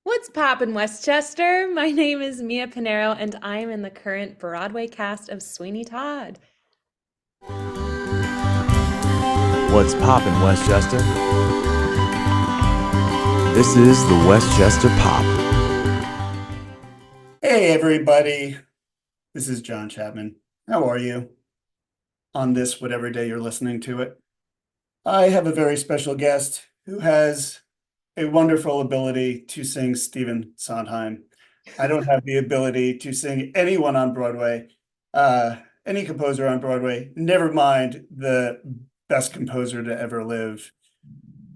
What's poppin', Westchester? My name is Mia Pinero, and I'm in the current Broadway cast of Sweeney Todd. What's poppin', Westchester? This is the Westchester Pop. Hey everybody, this is John Chapman. How are you on this whatever day you're listening to it? I have a very special guest who has a wonderful ability to sing Stephen Sondheim. I don't have the ability to sing anyone on Broadway, any composer on Broadway, never mind the best composer to ever live.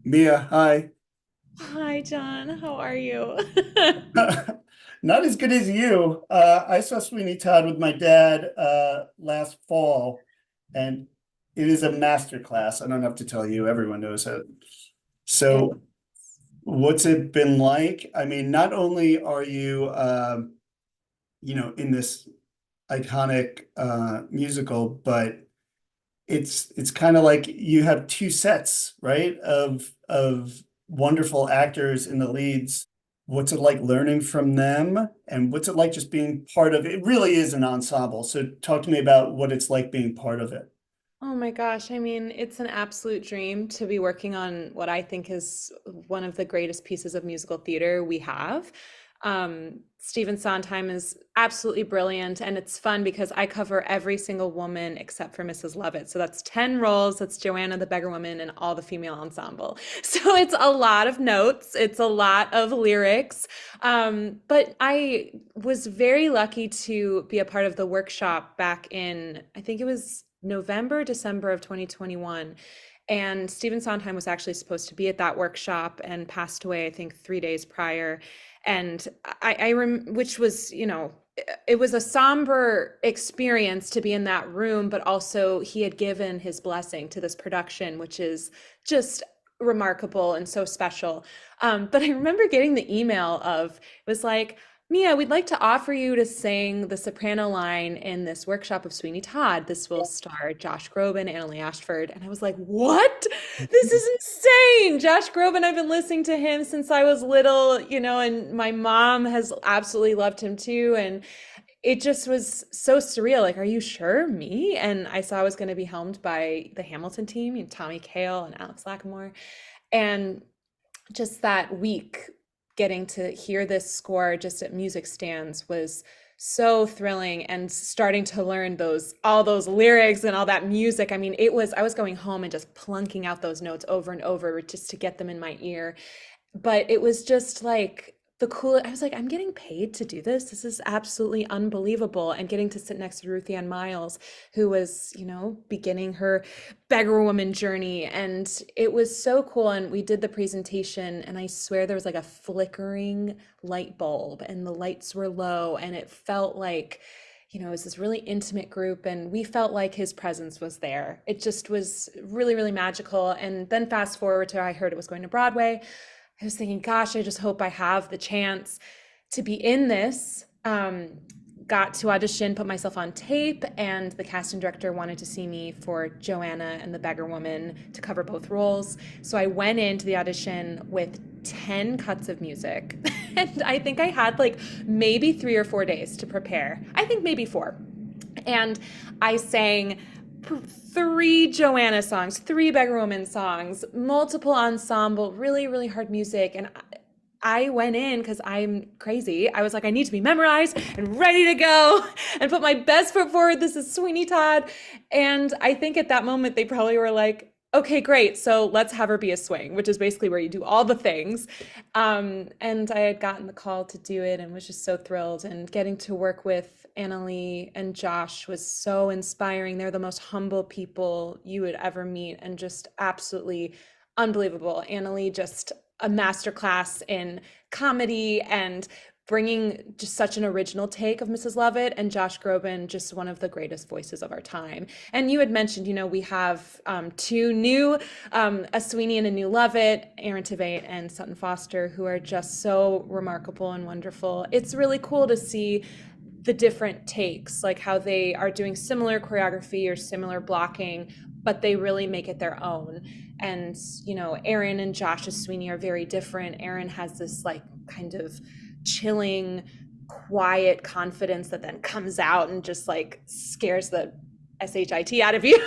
Mia, hi. Hi, John. How are you? Not as good as you. I saw Sweeney Todd with my dad last fall, and it is a masterclass. I don't have to tell you, everyone knows it. It, So, what's it been like? I mean, not only are you, in this iconic musical, but it's kind of like you have two sets, right? Of wonderful actors in the leads. What's it like learning from them? And what's it like just being part of it? It really is an ensemble. So talk to me about what it's like being part of it. oh my gosh, I mean, it's an absolute dream to be working on what I think is one of the greatest pieces of musical theater we have. Stephen Sondheim is absolutely brilliant, and it's fun because I cover every single woman except for Mrs. Lovett. So that's 10 roles. That's Joanna, the beggar woman, and all the female ensemble. So it's a lot of notes, it's a lot of lyrics. But I was very lucky to be a part of the workshop back in, I think it was November, December of 2021. And Stephen Sondheim was actually supposed to be at that workshop and passed away, I think, 3 days prior. And which was, it was a somber experience to be in that room, but also he had given his blessing to this production, which is just remarkable and so special. But I remember getting the email of, it was like, Mia, we'd like to offer you to sing the soprano line in this workshop of Sweeney Todd. This will star Josh Groban, Annaleigh Ashford. And I was like, what? This is insane. Josh Groban, I've been listening to him since I was little, and my mom has absolutely loved him too. And it just was so surreal. Like, are you sure, me? And I saw I was going to be helmed by the Hamilton team, Tommy Kail and Alex Lacamoire. And just that week, getting to hear this score just at music stands was so thrilling, and starting to learn all those lyrics and all that music. I mean, I was going home and just plunking out those notes over and over just to get them in my ear. But it was just like the cool. I was like, I'm getting paid to do this. This is absolutely unbelievable. And getting to sit next to Ruth Ann Miles, who was, beginning her beggar woman journey. And it was so cool. And we did the presentation, and I swear there was like a flickering light bulb, and the lights were low, and it felt like, it was this really intimate group, and we felt like his presence was there. It just was really, really magical. And then fast forward to, I heard it was going to Broadway. I was thinking, gosh, I just hope I have the chance to be in this. Got to audition, put myself on tape, and the casting director wanted to see me for Joanna and the beggar woman to cover both roles. So I went into the audition with 10 cuts of music. And I think I had like maybe 3 or 4 days to prepare. I think maybe 4. And I sang 3 Joanna songs, 3 beggar woman songs, multiple ensemble, really, really hard music. And I went in because I'm crazy. I was like, I need to be memorized and ready to go and put my best foot forward. This is Sweeney Todd. And I think at that moment, they probably were like, okay, great. So let's have her be a swing, which is basically where you do all the things. And I had gotten the call to do it and was just so thrilled. And getting to work with Annaleigh and Josh was so inspiring. They're the most humble people you would ever meet, and just absolutely unbelievable. Annaleigh, just a masterclass in comedy and bringing just such an original take of Mrs. Lovett, and Josh Groban, just one of the greatest voices of our time. And you had mentioned, we have 2 new, a Sweeney and a new Lovett, Aaron Tveit and Sutton Foster, who are just so remarkable and wonderful. It's really cool to see the different takes, like how they are doing similar choreography or similar blocking, but they really make it their own. And Aaron and Josh as Sweeney are very different. Aaron has this like kind of chilling, quiet confidence that then comes out and just like scares the shit out of you.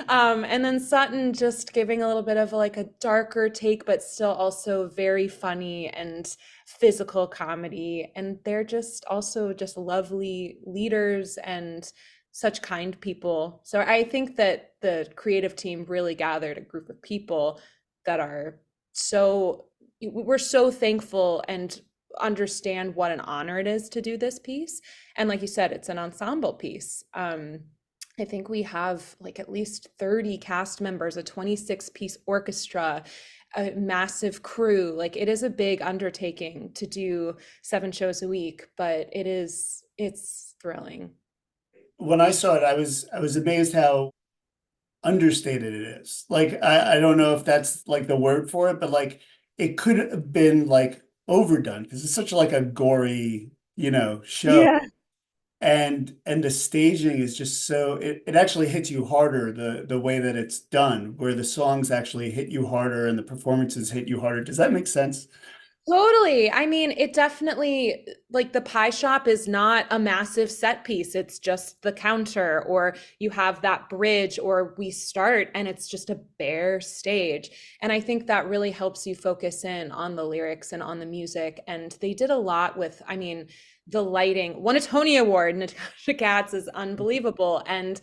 And then Sutton just giving a little bit of like a darker take, but still also very funny and physical comedy. And they're just also just lovely leaders and such kind people. So I think that the creative team really gathered a group of people that are so, we're so thankful and understand what an honor it is to do this piece. And like you said, it's an ensemble piece. I think we have like at least 30 cast members, a 26-piece orchestra, a massive crew. Like it is a big undertaking to do 7 shows a week, but it's thrilling. When I saw it, I was amazed how understated it is. Like I don't know if that's like the word for it, but like it could have been like overdone because it's such like a gory, show. Yeah. And the staging is just so it actually hits you harder the way that it's done, where the songs actually hit you harder and the performances hit you harder. Does that make sense? Totally. I mean, it definitely, like the pie shop is not a massive set piece. It's just the counter, or you have that bridge, or we start and it's just a bare stage. And I think that really helps you focus in on the lyrics and on the music. And they did a lot with, I mean, the lighting. Won a Tony Award. Natasha Katz is unbelievable. And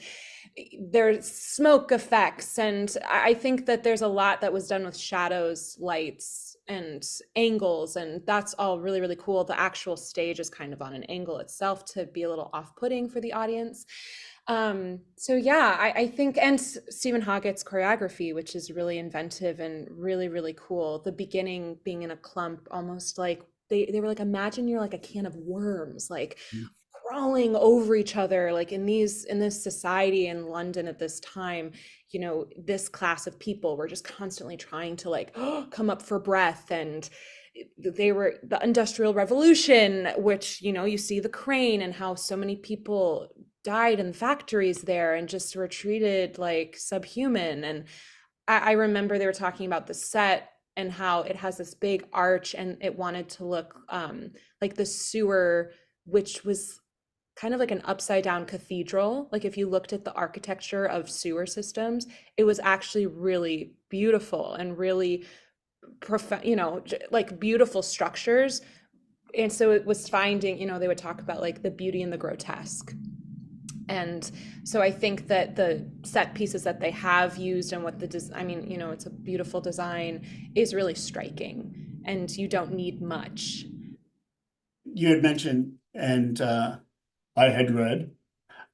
there's smoke effects. And I think that there's a lot that was done with shadows, lights, and angles, and that's all really, really cool. The actual stage is kind of on an angle itself to be a little off-putting for the audience. So yeah, I think, and Stephen Hoggett's choreography, which is really inventive and really, really cool. The beginning being in a clump, almost like they were like, imagine you're like a can of worms, like crawling over each other, like in this society in London at this time. This class of people were just constantly trying to like come up for breath. And they were the Industrial Revolution, which you see the crane and how so many people died in factories there and just were treated like subhuman. And I remember they were talking about the set and how it has this big arch and it wanted to look like the sewer, which was kind of like an upside down cathedral. Like if you looked at the architecture of sewer systems, it was actually really beautiful and really like beautiful structures. And so it was finding, they would talk about like the beauty and the grotesque. And so I think that the set pieces that they have used and what it's a beautiful design, is really striking, and you don't need much. You had mentioned, and I had read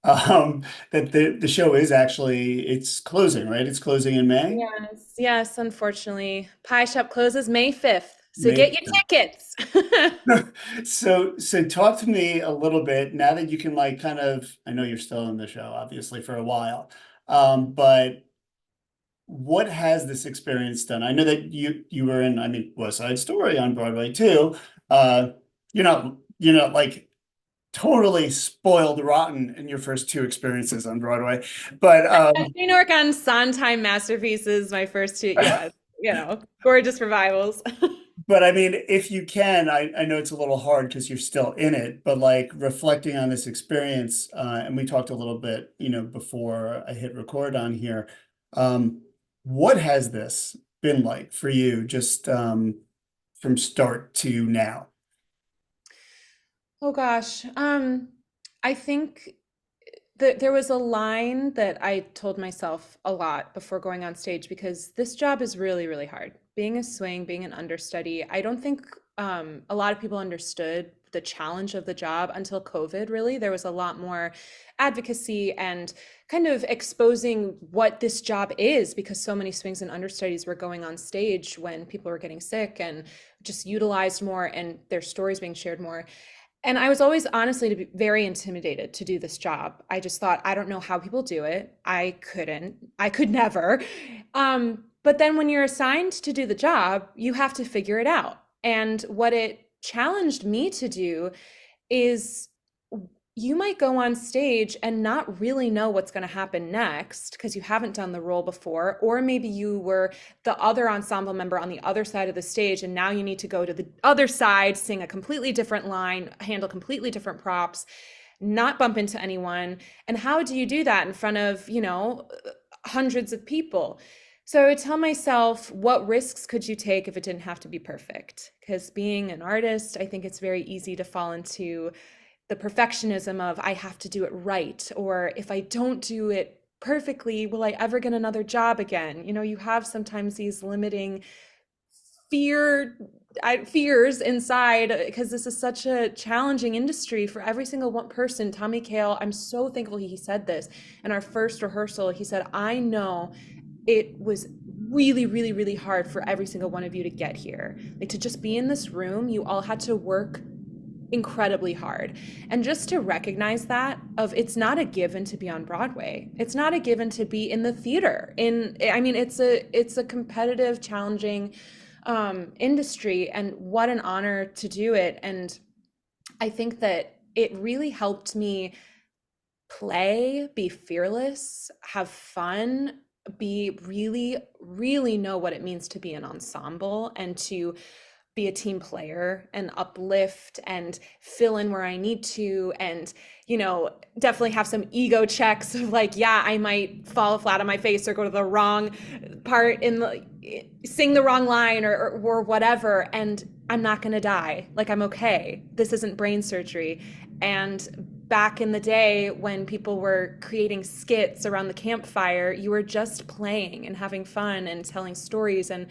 that the show is actually it's closing, right? It's closing in May. Yes, unfortunately. Pie Shop closes May 5th. So May. get your tickets. So talk to me a little bit now that you can like kind of, I know you're still in the show obviously for a while, but what has this experience done? I know that you were in, I mean, West Side Story on Broadway too. You're not like totally spoiled rotten in your first two experiences on Broadway, but New York on Sondheim masterpieces, my first two, yeah, gorgeous revivals. but I mean, if you can, I know it's a little hard because you're still in it, but like reflecting on this experience, and we talked a little bit, before I hit record on here. What has this been like for you just from start to now? Oh gosh. I think that there was a line that I told myself a lot before going on stage, because this job is really, really hard. Being a swing, being an understudy, I don't think a lot of people understood the challenge of the job until COVID, really. There was a lot more advocacy and kind of exposing what this job is, because so many swings and understudies were going on stage when people were getting sick and just utilized more, and their stories being shared more. And I was always honestly to be very intimidated to do this job. I just thought, I don't know how people do it. I could never. But then when you're assigned to do the job, you have to figure it out. And what it challenged me to do is you might go on stage and not really know what's going to happen next because you haven't done the role before, or maybe you were the other ensemble member on the other side of the stage and now you need to go to the other side, sing a completely different line, handle completely different props, not bump into anyone. And how do you do that in front of, hundreds of people? So I would tell myself, what risks could you take if it didn't have to be perfect? Because being an artist, I think it's very easy to fall into the perfectionism of I have to do it right, or if I don't do it perfectly, will I ever get another job again? You have sometimes these limiting fear fears inside because this is such a challenging industry for every single one person. Tommy Kail, I'm so thankful he said this in our first rehearsal. He said, I know it was really, really, really hard for every single one of you to get here. Like, to just be in this room, you all had to work incredibly hard. And just to recognize that of it's not a given to be on Broadway. It's not a given to be in the theater. It's a competitive, challenging industry, and what an honor to do it. And I think that it really helped me play, be fearless, have fun, be really, really know what it means to be an ensemble and to be a team player and uplift and fill in where I need to. And, definitely have some ego checks of like, yeah, I might fall flat on my face or go to the wrong part sing the wrong line or whatever. And I'm not going to die. Like, I'm okay. This isn't brain surgery. And back in the day when people were creating skits around the campfire, you were just playing and having fun and telling stories. And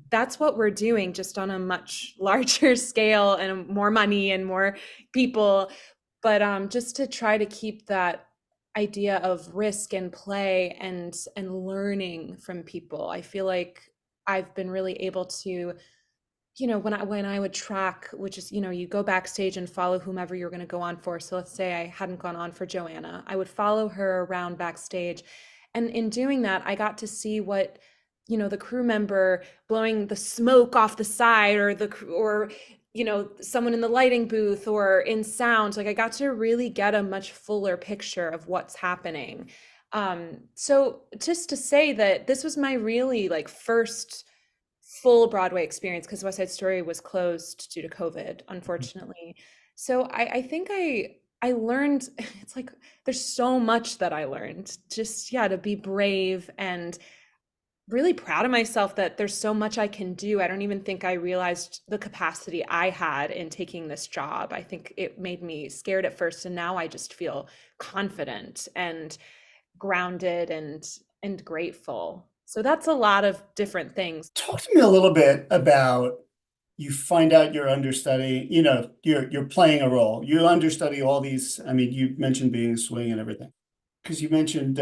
that's what we're doing, just on a much larger scale and more money and more people. But just to try to keep that idea of risk and play and learning from people, I feel like I've been really able to, when I would track, which is, you go backstage and follow whomever you're going to go on for. So let's say I hadn't gone on for Joanna, I would follow her around backstage. And in doing that, I got to see what, the crew member blowing the smoke off the side, or someone in the lighting booth or in sound. Like, I got to really get a much fuller picture of what's happening. So just to say that this was my really like first full Broadway experience, because West Side Story was closed due to COVID, unfortunately. So I think I learned, it's like there's so much that I learned, just, yeah, to be brave and really proud of myself that there's so much I can do. I don't even think I realized the capacity I had in taking this job. I think it made me scared at first, and now I just feel confident and grounded and grateful. So that's a lot of different things. Talk to me a little bit about, you find out you're understudy, you're playing a role. You understudy all these, you mentioned being a swing and everything. Because you mentioned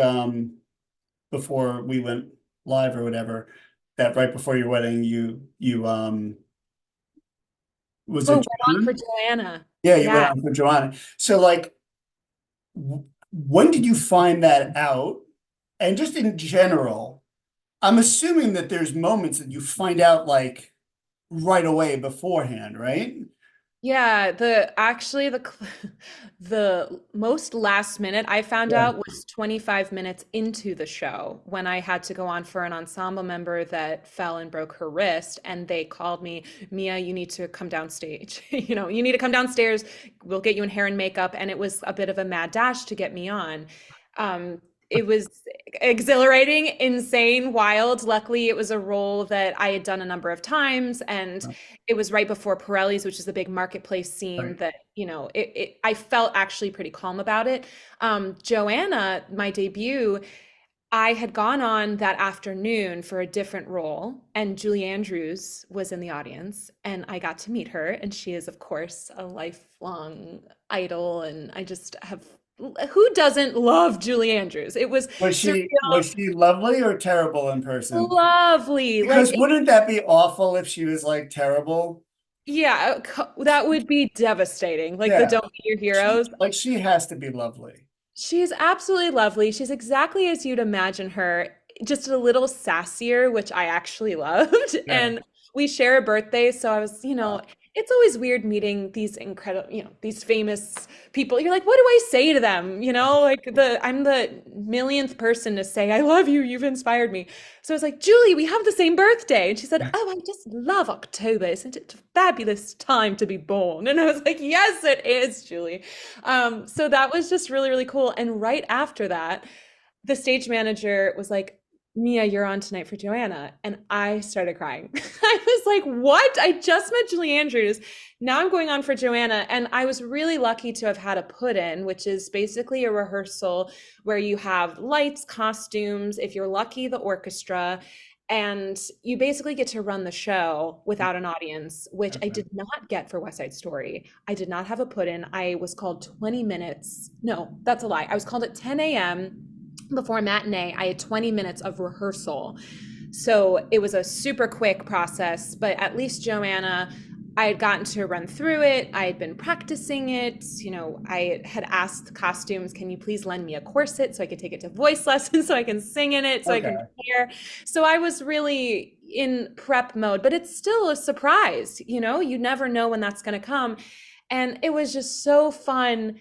before we went live or whatever, that right before your wedding, you was Oh, it went on for Joanna? Joanna. Yeah, you went Yeah. on for Joanna. So like, when did you find that out? And just in general, I'm assuming that there's moments that you find out like right away beforehand, right? Yeah, the most last minute I found Yeah. out was 25 minutes into the show, when I had to go on for an ensemble member that fell and broke her wrist, and they called me, Mia, you need to come downstage. You need to come downstairs. We'll get you in hair and makeup. And it was a bit of a mad dash to get me on. It was exhilarating, insane, wild. Luckily, it was a role that I had done a number of times, and it was right before Pirelli's, which is the big marketplace scene Right. that, I felt actually pretty calm about it. Joanna, my debut, I had gone on that afternoon for a different role, and Julie Andrews was in the audience, and I got to meet her, and she is, of course, a lifelong idol, and I just have, who doesn't love Julie Andrews? It was Was she surreal, was she lovely or terrible in person? lovely. Because wouldn't that be awful if she was like terrible? Yeah, that would be devastating. Like the Yeah. Don't Be Your Heroes. She has to be lovely. She's absolutely lovely. She's exactly as you'd imagine her, just a little sassier, which I actually loved. Yeah. And we share a birthday, so I was, it's always weird meeting these incredible, these famous people. You're like, what do I say to them? Like I'm the millionth person to say, I love you. You've inspired me. So I was like, Julie, we have the same birthday. And she said, oh, I just love October. Isn't it a fabulous time to be born? And I was like, yes, it is, Julie. So that was just really, really cool. And right after that, the stage manager was like, Mia, you're on tonight for Joanna. And I started crying. I was like, what? I just met Julie Andrews. Now I'm going on for Joanna. And I was really lucky to have had a put in, which is basically a rehearsal where you have lights, costumes, if you're lucky, the orchestra. And you basically get to run the show without an audience, which I Okay. did not get for West Side Story. I did not have a put in. I was called 20 minutes. No, that's a lie. I was called at 10 a.m. before matinee. I had 20 minutes of rehearsal. So it was a super quick process, but at least Joanna, I had gotten to run through it. I had been practicing it. I had asked costumes, can you please lend me a corset so I could take it to voice lessons so I can sing in it, so I can Okay. prepare. So I was really in prep mode, but it's still a surprise. You never know when that's going to come. And it was just so fun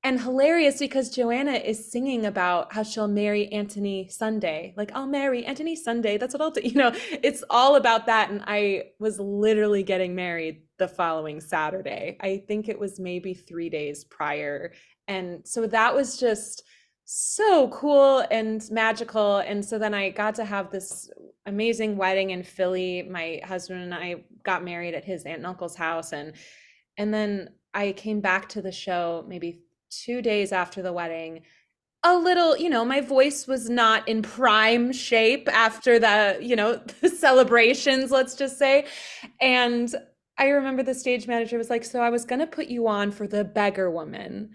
and hilarious because Joanna is singing about how she'll marry Anthony Sunday. Like, I'll marry Anthony Sunday. That's what I'll do. It's all about that. And I was literally getting married the following Saturday. I think it was maybe 3 days prior. And so that was just so cool and magical. And so then I got to have this amazing wedding in Philly. My husband and I got married at his aunt and uncle's house. And then I came back to the show maybe 2 days after the wedding, a little, my voice was not in prime shape after the celebrations, let's just say. And I remember the stage manager was like, so I was going to put you on for the beggar woman,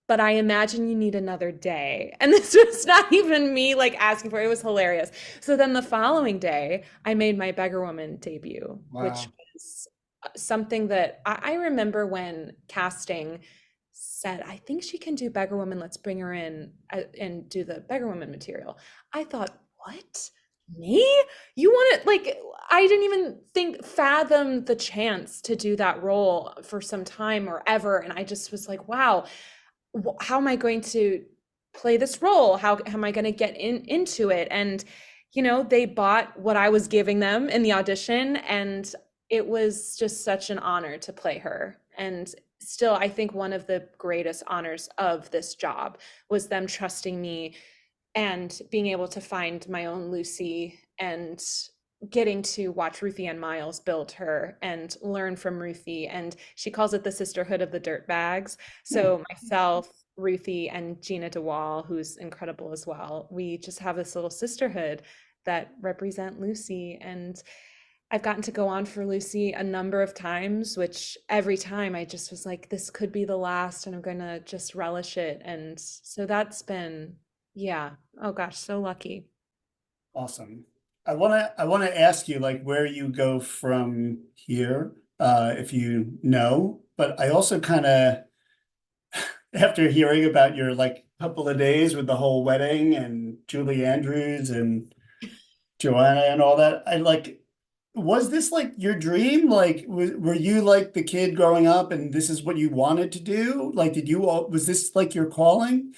but I imagine you need another day. And this was not even me like asking for it. It was hilarious. So then the following day, I made my beggar woman debut, which Wow. was something that I remember when casting said, I think she can do beggar woman. Let's bring her in and do the beggar woman material. I thought, what? Me? You want to like, I didn't even fathom the chance to do that role for some time or ever. And I just was like, wow, how am I going to play this role? How am I going to get into it? And they bought what I was giving them in the audition, and it was just such an honor to play her. And still, I think one of the greatest honors of this job was them trusting me and being able to find my own Lucy and getting to watch Ruthie Ann Miles build her and learn from Ruthie. And she calls it the sisterhood of the dirt bags. Hmm. So myself, Ruthie, and Gina DeWall, who's incredible as well, we just have this little sisterhood that represent Lucy. And I've gotten to go on for Lucy a number of times, which every time I just was like, this could be the last, and I'm going to just relish it. And so that's been, yeah. Oh gosh, so lucky. Awesome. I wanna ask you like where you go from here, if you know, but I also kind of after hearing about your like couple of days with the whole wedding and Julie Andrews and Joanna and all that, I like, was this like your dream? Like, were you like the kid growing up and this is what you wanted to do? Like, was this like your calling?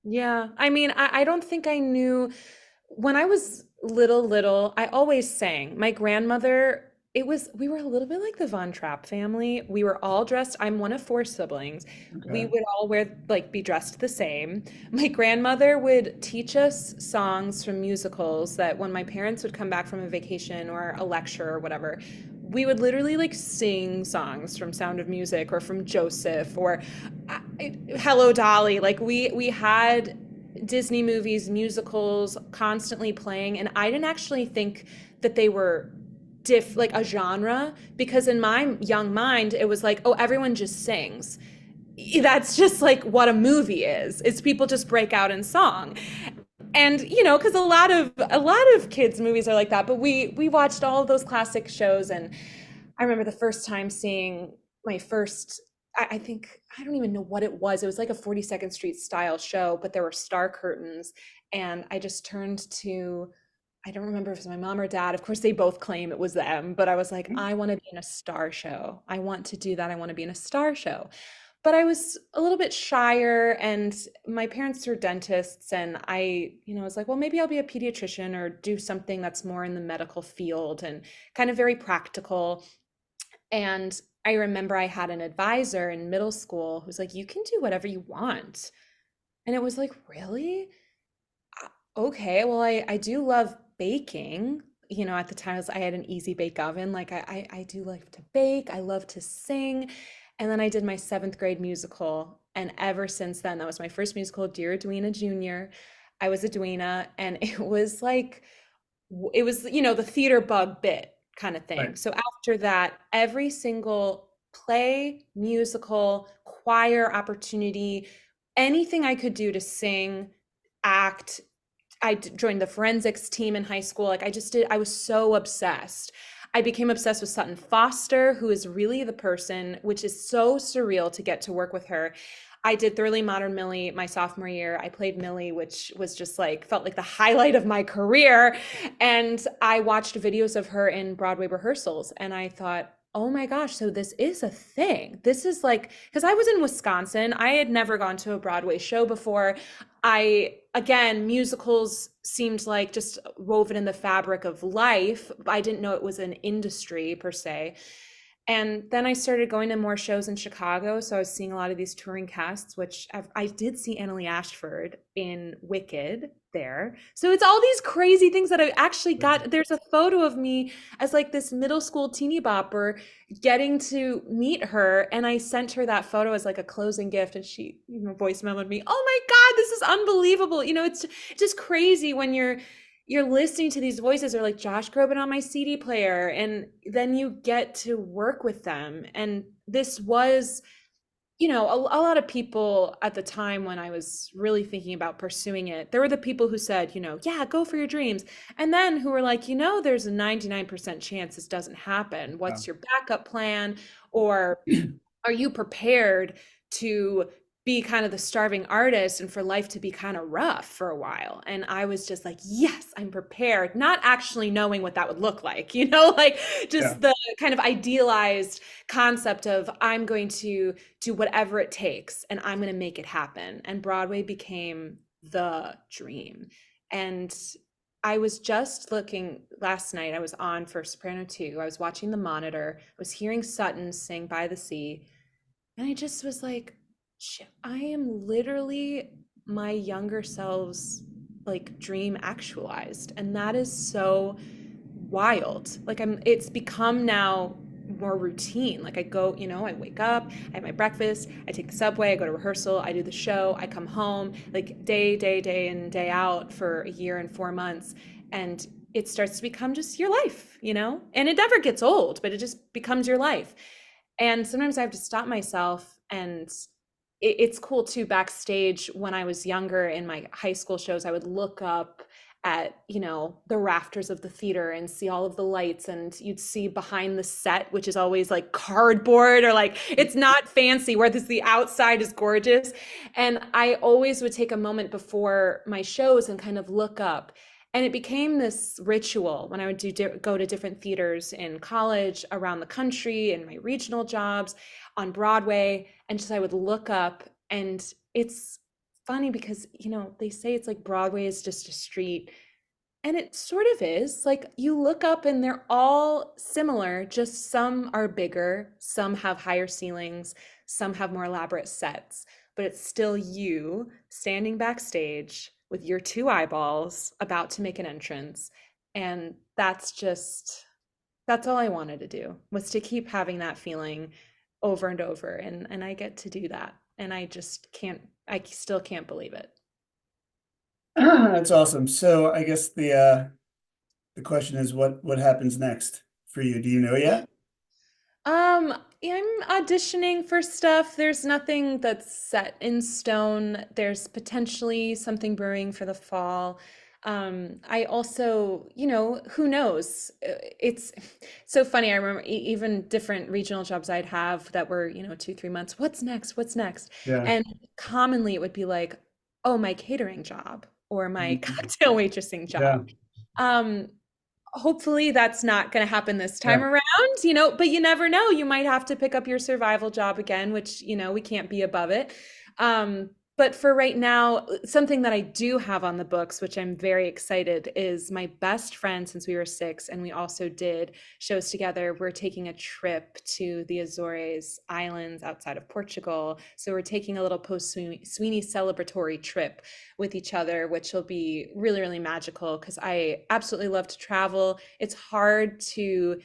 Yeah. I mean, I don't think I knew when I was little, I always sang. My grandmother, we were a little bit like the Von Trapp family. We were all dressed. I'm one of four siblings. We Okay. would all be dressed the same. My grandmother would teach us songs from musicals that when my parents would come back from a vacation or a lecture or whatever, we would literally like sing songs from Sound of Music or from Joseph or Hello Dolly. Like we had Disney movies, musicals constantly playing, and I didn't actually think that they were like a genre, because in my young mind it was like, oh, everyone just sings. That's just like what a movie is. It's people just break out in song. And because a lot of kids movies are like that, but we watched all of those classic shows. And I remember the first time seeing my first, I think, I don't even know what it was. It was like a 42nd Street style show, but there were star curtains. And I just turned to, I don't remember if it was my mom or dad. Of course, they both claim it was them, but I was like, Mhm. I want to be in a star show. I want to do that. I want to be in a star show. But I was a little bit shyer, and my parents are dentists, and was like, well, maybe I'll be a pediatrician or do something that's more in the medical field and kind of very practical. And I remember I had an advisor in middle school who was like, you can do whatever you want. And it was like, really? Okay, well, I do love baking. At the time I had an easy bake oven. Like I do like to bake. I love to sing. And then I did my seventh grade musical. And ever since then, that was my first musical, Dear Edwina Jr. I was Edwina, and it was like, it was, the theater bug bit kind of thing. Right. So after that, every single play, musical, choir opportunity, anything I could do to sing, act, joined the forensics team in high school. Like I was so obsessed. I became obsessed with Sutton Foster, who is really the person, which is so surreal to get to work with her. I did Thoroughly Modern Millie my sophomore year. I played Millie, which was just like, felt like the highlight of my career. And I watched videos of her in Broadway rehearsals, and I thought, oh my gosh, so this is a thing. This is like, because I was in Wisconsin. I had never gone to a Broadway show before. Again, musicals seemed like just woven in the fabric of life. I didn't know it was an industry per se. And then I started going to more shows in Chicago. So I was seeing a lot of these touring casts, which I did see Annaleigh Ashford in Wicked there. So it's all these crazy things that I actually got. There's a photo of me as like this middle school teeny bopper getting to meet her. And I sent her that photo as like a closing gift. And she, voice memoed me, oh my God, this is unbelievable. It's just crazy when you're listening to these voices, or like Josh Groban on my CD player, and then you get to work with them. And this was, a lot of people at the time when I was really thinking about pursuing it, there were the people who said, yeah, go for your dreams. And then who were like, there's a 99% chance this doesn't happen. Yeah. What's your backup plan? Or are you prepared to be kind of the starving artist and for life to be kind of rough for a while? And I was just like, yes, I'm prepared, not actually knowing what that would look like, like Yeah. just the kind of idealized concept of I'm going to do whatever it takes and I'm going to make it happen. And Broadway became the dream. And I was just looking last night, I was on for Soprano 2. I was watching the monitor, I was hearing Sutton sing By the Sea, and I just was like, I am literally my younger self's like dream actualized. And that is so wild. Like it's become now more routine. Like I go, I wake up, I have my breakfast, I take the subway, I go to rehearsal, I do the show, I come home, like day in, day out for a year and 4 months. And it starts to become just your life, And it never gets old, but it just becomes your life. And sometimes I have to stop myself, and it's cool too. Backstage when I was younger in my high school shows, I would look up at the rafters of the theater and see all of the lights, and you'd see behind the set, which is always like cardboard, or like it's not fancy, where the outside is gorgeous. And I always would take a moment before my shows and kind of look up. And it became this ritual when I would go to different theaters in college, around the country, in my regional jobs, on Broadway, and just I would look up. And it's funny because, they say it's like Broadway is just a street. And it sort of is. Like you look up and they're all similar, just some are bigger, some have higher ceilings, some have more elaborate sets, but it's still you standing backstage with your two eyeballs about to make an entrance. And that's all I wanted to do, was to keep having that feeling over and over. And I get to do that. And I still can't believe it. That's awesome. So I guess the question is what happens next for you? Do you know yet? I'm auditioning for stuff. There's nothing that's set in stone. There's potentially something brewing for the fall. I also, who knows? It's so funny. I remember even different regional jobs I'd have that were, 2, 3 months. What's next? What's next? Yeah. And commonly it would be like, oh, my catering job or my Mhm. cocktail waitressing Yeah. job. Um, Hopefully that's not going to happen this time Yeah. around, but you never know. You might have to pick up your survival job again, which, we can't be above it. But for right now, something that I do have on the books, which I'm very excited, is my best friend since we were 6, and we also did shows together. We're taking a trip to the Azores Islands outside of Portugal. So we're taking a little post-Sweeney celebratory trip with each other, which will be really, really magical because I absolutely love to travel. It's hard to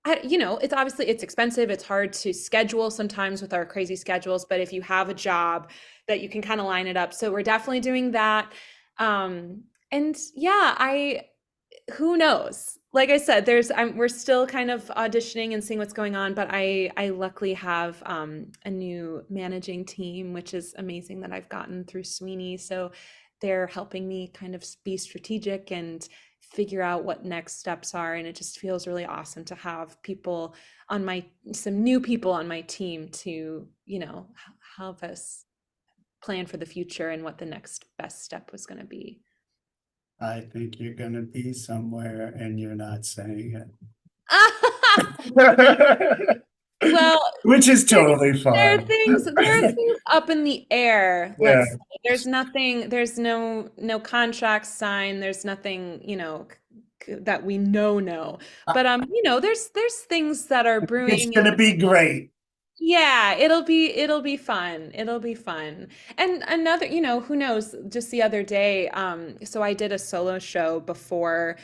it's expensive. It's hard to schedule sometimes with our crazy schedules, but if you have a job that you can kind of line it up. So we're definitely doing that. And yeah, who knows? Like I said, we're still kind of auditioning and seeing what's going on, but I luckily have a new managing team, which is amazing that I've gotten through Sweeney. So they're helping me kind of be strategic and figure out what next steps are. And it just feels really awesome to have some new people on my team to, help us plan for the future and what the next best step was going to be. I think you're gonna be somewhere and you're not saying Well, it. Which is totally there are fine. things up in the air. Yeah. Let's say there's nothing, there's no contracts signed, there's nothing, that we know. But there's things that are brewing. It's gonna be great. Yeah, it'll be fun. It'll be fun. And another, who knows, just the other day, so I did a solo show before,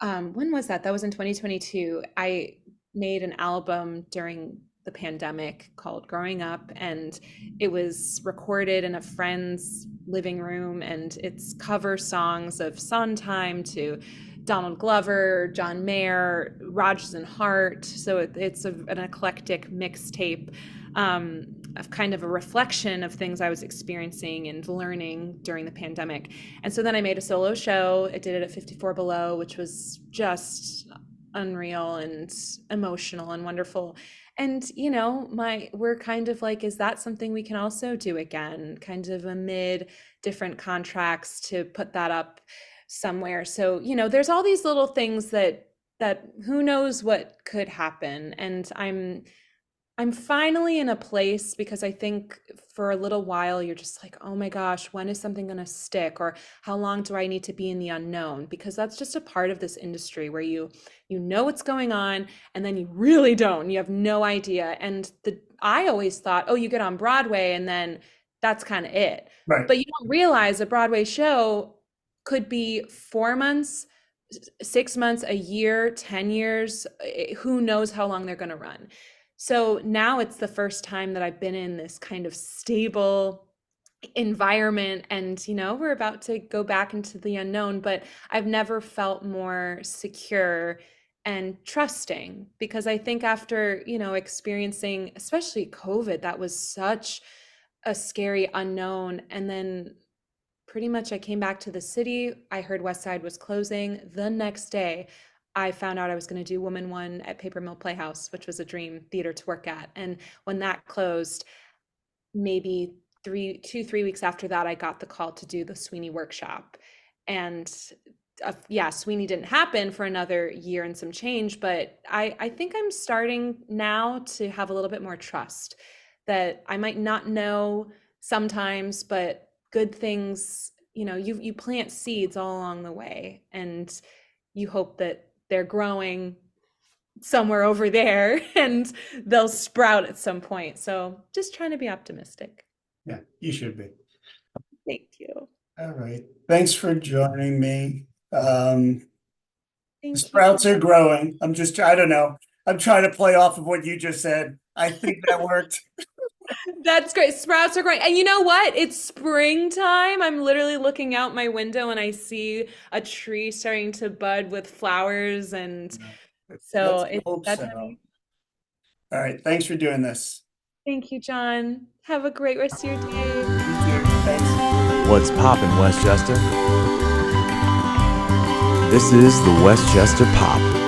when was that? That was in 2022. I made an album during the pandemic called Growing Up, and it was recorded in a friend's living room, and it's cover songs of Sondheim to Donald Glover, John Mayer, Rodgers and Hart. So it's an eclectic mixtape, of kind of a reflection of things I was experiencing and learning during the pandemic. And so then I made a solo show. I did it at 54 Below, which was just unreal and emotional and wonderful. And we're kind of like, is that something we can also do again? Kind of amid different contracts to put that up somewhere. So, there's all these little things that who knows what could happen. And I'm finally in a place, because I think for a little while you're just like, oh my gosh, when is something going to stick? Or how long do I need to be in the unknown? Because that's just a part of this industry where you know what's going on, and then you really don't. You have no idea. And I always thought, oh, you get on Broadway and then that's kind of it. Right. But you don't realize a Broadway show could be 4 months, 6 months, a year, 10 years. Who knows how long they're going to run. So now it's the first time that I've been in this kind of stable environment, and we're about to go back into the unknown, but I've never felt more secure and trusting, because I think after experiencing especially COVID, that was such a scary unknown. And then pretty much I came back to the city. I heard West Side was closing. The next day I found out I was going to do Woman One at Paper Mill Playhouse, which was a dream theater to work at. And when that closed, maybe 3 weeks after that, I got the call to do the Sweeney workshop. And Sweeney didn't happen for another year and some change, but I think I'm starting now to have a little bit more trust that I might not know sometimes, but good things, you plant seeds all along the way, and you hope that they're growing somewhere over there and they'll sprout at some point. So just trying to be optimistic. Yeah, you should be. Thank you. All right. Thanks for joining me. Thank The sprouts are growing. I don't know. I'm trying to play off of what you just said. I think that worked. That's great. Sprouts are growing. And you know what? It's springtime. I'm literally looking out my window and I see a tree starting to bud with flowers. And so that's All right. Thanks for doing this. Thank you, John. Have a great rest of your day. You too. Thanks. What's poppin', Westchester? This is the Westchester Pop.